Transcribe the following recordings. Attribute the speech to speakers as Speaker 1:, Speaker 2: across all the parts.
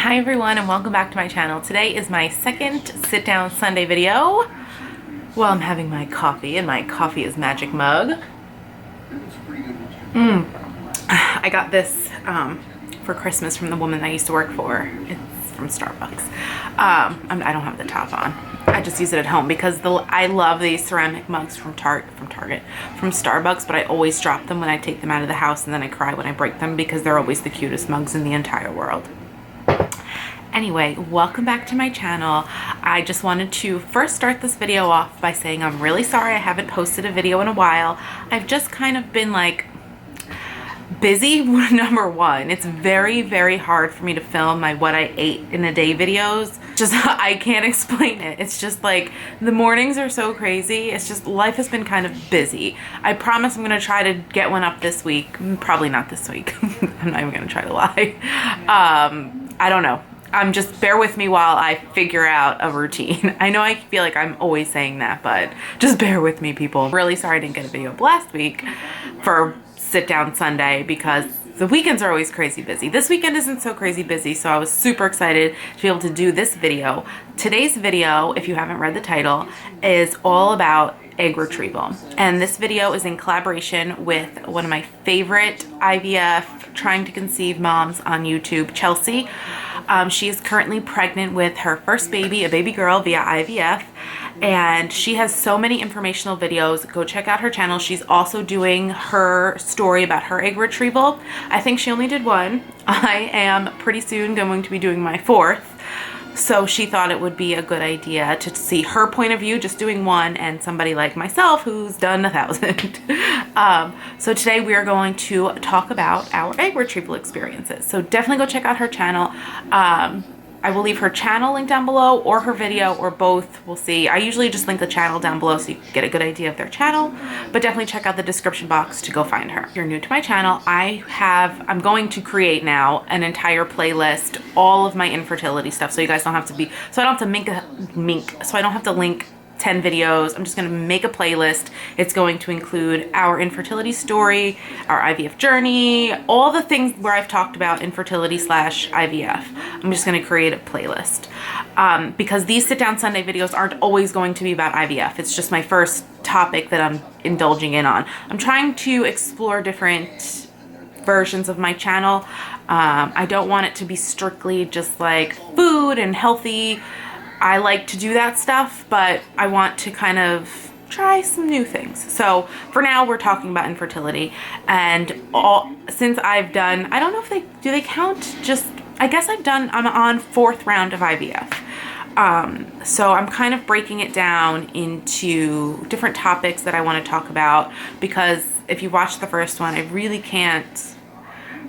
Speaker 1: Hi everyone and welcome back to my channel. Today is my second sit down Sunday video. Well, I'm having my coffee and my coffee is magic mug. I got this for Christmas from the woman I used to work for. It's from Starbucks. I don't have the top on. I just use it at home because I love these ceramic mugs from Starbucks, but I always drop them when I take them out of the house and then I cry when I break them because they're always the cutest mugs in the entire world. Anyway, welcome back to my channel. I just wanted to first start this video off by saying I'm really sorry I haven't posted a video in a while. I've just kind of been like busy. Number one, it's very, very hard for me to film my what I ate in a day videos. Just, I can't explain it. It's just like the mornings are so crazy. It's just life has been kind of busy. I promise I'm gonna try to get one up this week. Probably not this week. I'm not even gonna try to lie. I don't know. Just bear with me while I figure out a routine. I know I feel like I'm always saying that, but just bear with me, people. Really sorry I didn't get a video up last week for Sit Down Sunday because the weekends are always crazy busy. This weekend isn't so crazy busy, so I was super excited to be able to do this video. Today's video, if you haven't read the title, is all about egg retrieval. And this video is in collaboration with one of my favorite IVF trying to conceive moms on YouTube, Chelsea. She is currently pregnant with her first baby, a baby girl, via IVF, and she has so many informational videos. Go check out her channel. She's also doing her story about her egg retrieval. I think she only did one. I am pretty soon going to be doing my fourth. So she thought it would be a good idea to see her point of view, just doing one, and somebody like myself who's done 1,000. So today we are going to talk about our egg retrieval experiences. So definitely go check out her channel. I will leave her channel link down below or her video or both. We'll see. I usually just link the channel down below so you can get a good idea of their channel, but definitely check out the description box to go find her. If you're new to my channel, I'm going to create now an entire playlist, all of my infertility stuff, so you guys don't have to be, so I don't have to link 10 videos. I'm just going to make a playlist. It's going to include our infertility story, our IVF journey, all the things where I've talked about infertility / IVF. I'm just going to create a playlist because these sit down Sunday videos aren't always going to be about IVF. It's just my first topic that I'm indulging in on. I'm trying to explore different versions of my channel. I don't want it to be strictly just like food and healthy. I like to do that stuff, but I want to kind of try some new things. So for now, we're talking about infertility, and since I've done, I don't know if they count, just, I guess I'm on 4th round of IVF. So I'm kind of breaking it down into different topics that I want to talk about, because if you watch the first one, I really can't,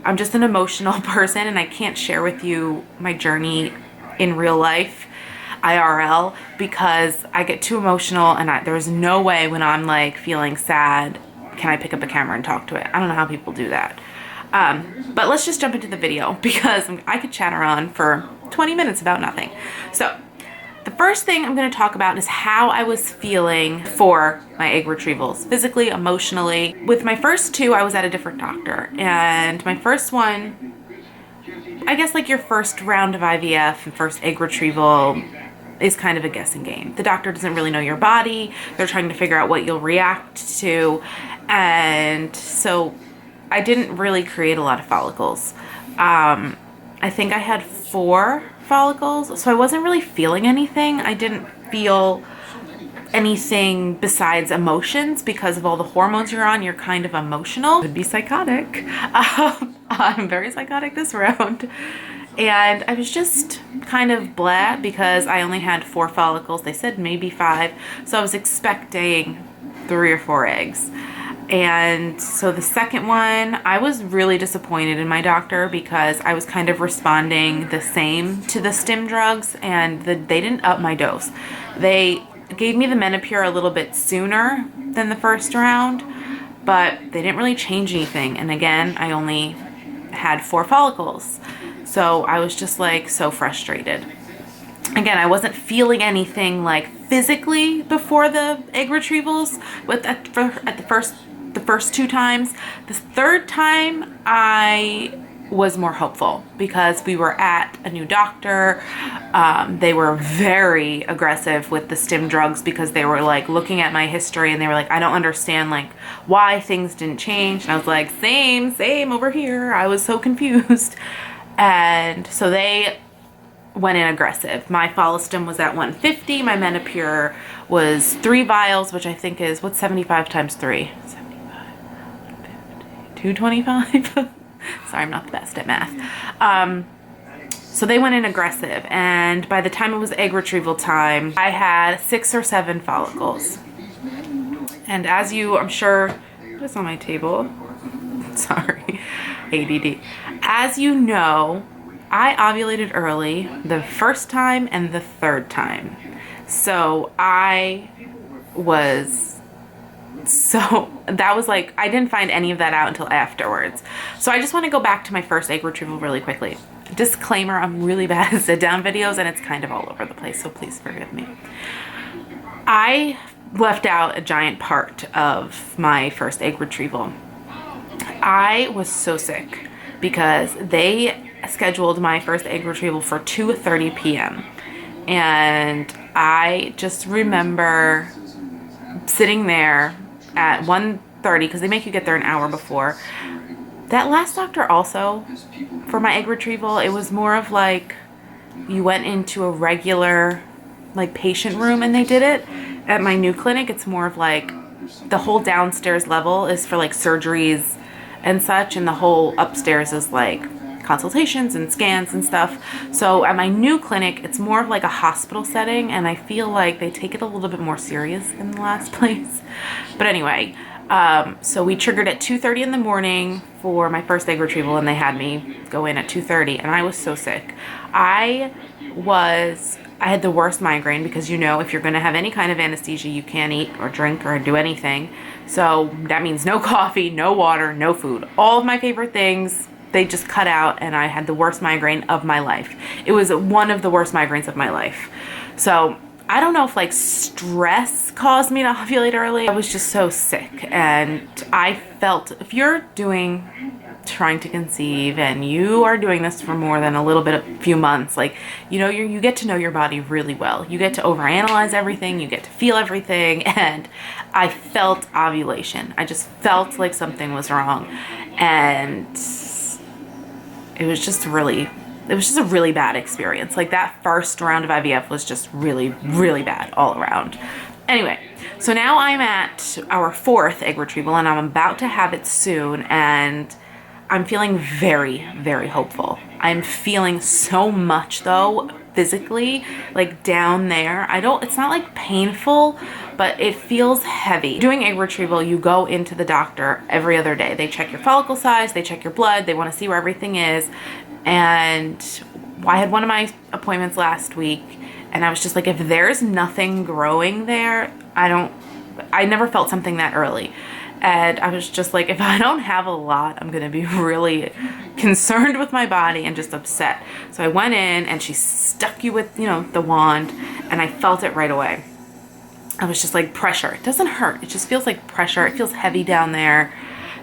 Speaker 1: I'm just an emotional person and I can't share with you my journey in real life, IRL, because I get too emotional and there's no way when I'm like feeling sad can I pick up a camera and talk to it. I don't know how people do that. But let's just jump into the video because I could chatter on for 20 minutes about nothing. So the first thing I'm going to talk about is how I was feeling for my egg retrievals, physically, emotionally. With my first two, I was at a different doctor, and my first one, I guess like your first round of IVF and first egg retrieval is kind of a guessing game. The doctor doesn't really know your body. They're trying to figure out what you'll react to. And so I didn't really create a lot of follicles. I think I had 4 follicles, so I wasn't really feeling anything. I didn't feel anything besides emotions because of all the hormones you're on. You're kind of emotional. Could be psychotic. I'm very psychotic this round. And I was just kind of blah because I only had 4 follicles. They said maybe 5. So I was expecting 3 or 4 eggs. And so the second one, I was really disappointed in my doctor because I was kind of responding the same to the stim drugs, and they didn't up my dose. They gave me the Menopur a little bit sooner than the first round, but they didn't really change anything. And again, I only had 4 follicles. So I was just like so frustrated. Again, I wasn't feeling anything like physically before the egg retrievals at the first 2 times. The third time I was more hopeful because we were at a new doctor. They were very aggressive with the stim drugs because they were like looking at my history and they were like, I don't understand like why things didn't change. And I was like, same over here. I was so confused. And so they went in aggressive. My Follistim was at 150. My Menopur was 3 vials, which I think is, what's 75 times 3? 75, 150, 225? Sorry, I'm not the best at math. So they went in aggressive, and by the time it was egg retrieval time, I had 6 or 7 follicles. And as you, I'm sure, what's on my table? Sorry, ADD. As you know, I ovulated early the first time and the third time. So I was that was like, I didn't find any of that out until afterwards. So I just want to go back to my first egg retrieval really quickly. Disclaimer, I'm really bad at sit down videos and it's kind of all over the place, so please forgive me. I left out a giant part of my first egg retrieval. I was so sick because they scheduled my first egg retrieval for 2:30 p.m. And I just remember sitting there at 1:30 because they make you get there an hour before. That last doctor also, for my egg retrieval, it was more of like you went into a regular like patient room and they did it. At my new clinic, it's more of like the whole downstairs level is for like surgeries and such, and the whole upstairs is like consultations and scans and stuff. So at my new clinic, it's more of like a hospital setting, and I feel like they take it a little bit more serious than the last place. But anyway, so we triggered at 2:30 in the morning for my first egg retrieval, and they had me go in at 2:30, and I was so sick. I had the worst migraine because, you know, if you're going to have any kind of anesthesia, you can't eat or drink or do anything. So that means no coffee, no water, no food. All of my favorite things, they just cut out, and I had the worst migraine of my life. It was one of the worst migraines of my life. So I don't know if like stress caused me to ovulate early. I was just so sick, and I felt if you're trying to conceive and you are doing this for more than a few months, like, you know, you get to know your body really well. You get to overanalyze everything, you get to feel everything, and I felt ovulation. I just felt like something was wrong, and it was just a really bad experience. Like that first round of IVF was just really, really bad all around. Anyway, so now I'm at our 4th egg retrieval, and I'm about to have it soon, and I'm feeling very, very hopeful. I'm feeling so much though, physically, like down there. It's not like painful, but it feels heavy. Doing egg retrieval, you go into the doctor every other day. They check your follicle size, they check your blood, they want to see where everything is. And I had one of my appointments last week, and I was just like, if there's nothing growing there, I never felt something that early. And I was just like, if I don't have a lot, I'm going to be really concerned with my body and just upset. So I went in, and she stuck you with, you know, the wand, and I felt it right away. I was just like, pressure. It doesn't hurt. It just feels like pressure. It feels heavy down there.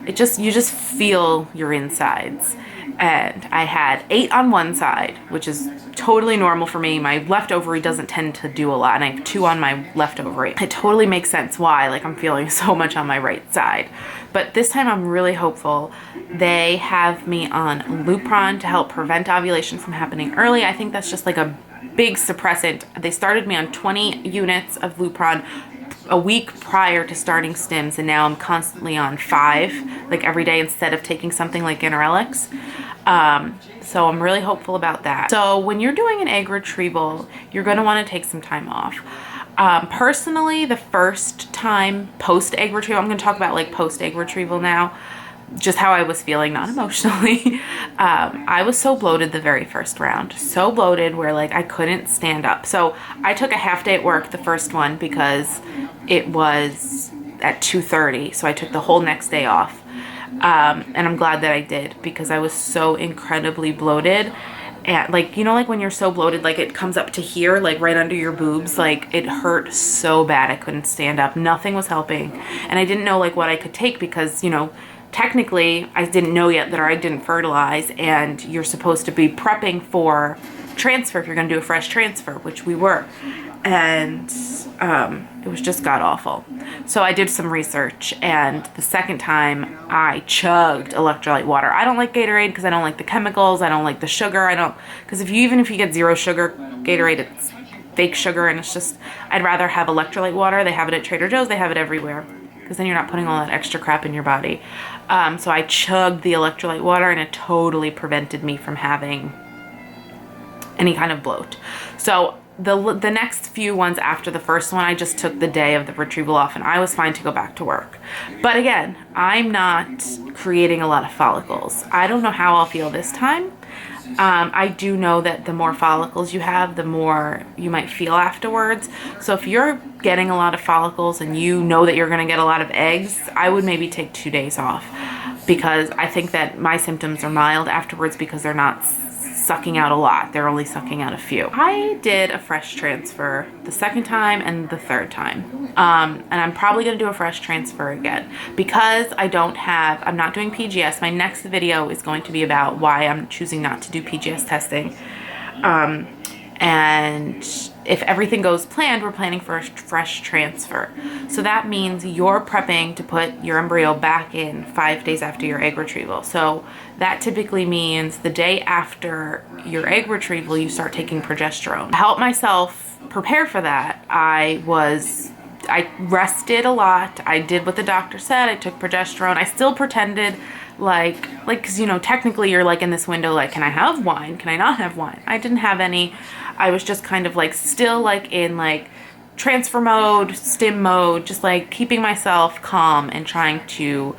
Speaker 1: You just feel your insides. And I had 8 on one side, which is totally normal for me. My left ovary doesn't tend to do a lot, and I have 2 on my left ovary. It totally makes sense why, like, I'm feeling so much on my right side. But this time I'm really hopeful. They have me on Lupron to help prevent ovulation from happening early. I think that's just like a big suppressant. They started me on 20 units of Lupron a week prior to starting stims, and now I'm constantly on 5, like every day, instead of taking something like Interelix. So I'm really hopeful about that. So when you're doing an egg retrieval, you're going to want to take some time off. Personally, the first time post egg retrieval, I'm going to talk about like post egg retrieval now, just how I was feeling, not emotionally. I was so bloated the very first round, so bloated where like I couldn't stand up. So I took a half day at work, the first one, because it was at 2:30. So I took the whole next day off. And I'm glad that I did, because I was so incredibly bloated. And like, you know, like when you're so bloated, like it comes up to here, like right under your boobs, like it hurt so bad. I couldn't stand up. Nothing was helping. And I didn't know like what I could take, because, you know, technically I didn't know yet that our egg didn't fertilize, and you're supposed to be prepping for transfer if you're going to do a fresh transfer, which we were. And it was just god awful. So I did some research, and the second time I chugged electrolyte water. I don't like Gatorade because I don't like the chemicals. I don't like the sugar. Because even if you get 0 sugar Gatorade, it's fake sugar, and it's just, I'd rather have electrolyte water. They have it at Trader Joe's. They have it everywhere, because then you're not putting all that extra crap in your body. So I chugged the electrolyte water, and it totally prevented me from having any kind of bloat. So the next few ones after the first one, I just took the day of the retrieval off, and I was fine to go back to work. But again, I'm not creating a lot of follicles. I don't know how I'll feel this time. I do know that the more follicles you have, the more you might feel afterwards. So if you're getting a lot of follicles and you know that you're going to get a lot of eggs, I would maybe take 2 days off, because I think that my symptoms are mild afterwards because they're not sucking out a lot. They're only sucking out a few. I did a fresh transfer the second time and the third time. And I'm probably going to do a fresh transfer again because I'm not doing PGS. My next video is going to be about why I'm choosing not to do PGS testing. And if everything goes planned, we're planning for a fresh transfer. So that means you're prepping to put your embryo back in 5 days after your egg retrieval. So that typically means the day after your egg retrieval, you start taking progesterone. To help myself prepare for that, I rested a lot. I did what the doctor said. I took progesterone. I still pretended like, cause technically you're like in this window, like, can I have wine? Can I not have wine? I didn't have any. I was just kind of like still like in like transfer mode, stim mode, just like keeping myself calm and trying to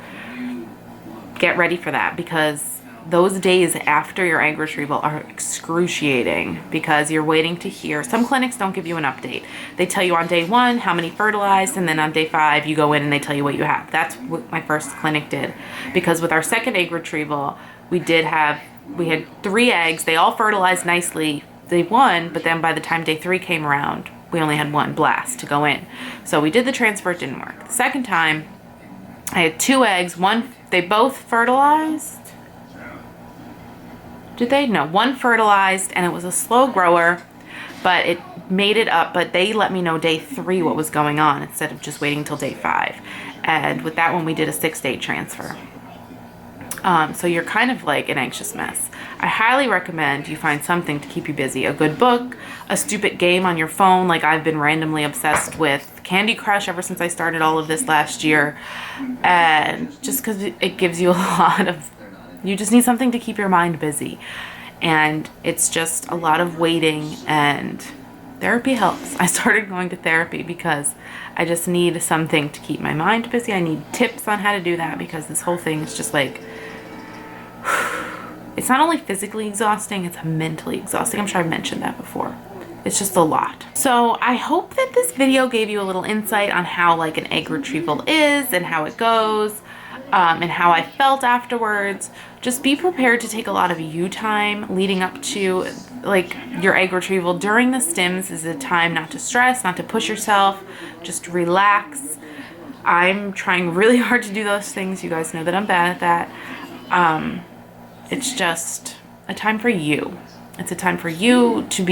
Speaker 1: get ready for that, because those days after your egg retrieval are excruciating because you're waiting to hear. Some clinics don't give you an update. They tell you on day 1 how many fertilized, and then on day 5 you go in and they tell you what you have. That's what my first clinic did, because with our second egg retrieval, we had 3 eggs. They all fertilized nicely day 1, but then by the time day 3 came around, we only had 1 blast to go in. So we did the transfer, it didn't work. The second time, I had 2 eggs. They both fertilized. Did they? No, 1 fertilized, and it was a slow grower, but it made it up. But they let me know day 3 what was going on instead of just waiting till day 5. And with that one, we did a 6-day transfer. So you're kind of like an anxious mess. I highly recommend you find something to keep you busy. A good book, a stupid game on your phone. Like I've been randomly obsessed with Candy Crush ever since I started all of this last year. And just because it gives you a lot of, you just need something to keep your mind busy. And it's just a lot of waiting, and therapy helps. I started going to therapy because I just need something to keep my mind busy. I need tips on how to do that, because this whole thing is just like, it's not only physically exhausting, it's mentally exhausting. I'm sure I've mentioned that before. It's just a lot. So I hope that this video gave you a little insight on how like an egg retrieval is and how it goes, and how I felt afterwards. Just be prepared to take a lot of you time leading up to like your egg retrieval. During the stims is a time not to stress, not to push yourself, just relax. I'm trying really hard to do those things. You guys know that I'm bad at that. It's just a time for you. It's a time for you to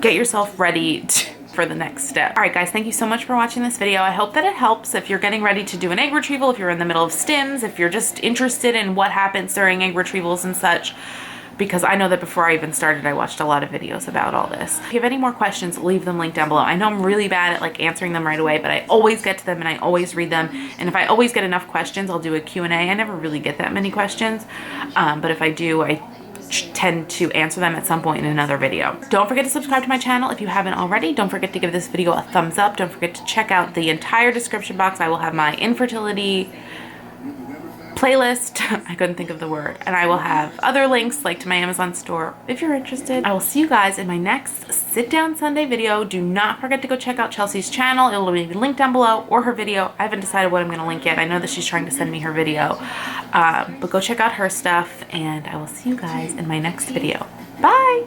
Speaker 1: get yourself ready for the next step. All right, guys, thank you so much for watching this video. I hope that it helps if you're getting ready to do an egg retrieval, if you're in the middle of stims, if you're just interested in what happens during egg retrievals and such, because I know that before I even started, I watched a lot of videos about all this. If you have any more questions, leave them linked down below. I know I'm really bad at like answering them right away, but I always get to them and I always read them. And if I always get enough questions, I'll do a Q&A. I never really get that many questions, but if I do, I tend to answer them at some point in another video. Don't forget to subscribe to my channel if you haven't already. Don't forget to give this video a thumbs up. Don't forget to check out the entire description box. I will have my infertility playlist. I couldn't think of the word. And I will have other links like to my Amazon store if you're interested. I will see you guys in my next Sit Down Sunday video. Do not forget to go check out Chelsea's channel. It will be linked down below, or her video. I haven't decided what I'm going to link yet. I know that she's trying to send me her video. But go check out her stuff, and I will see you guys in my next video. Bye!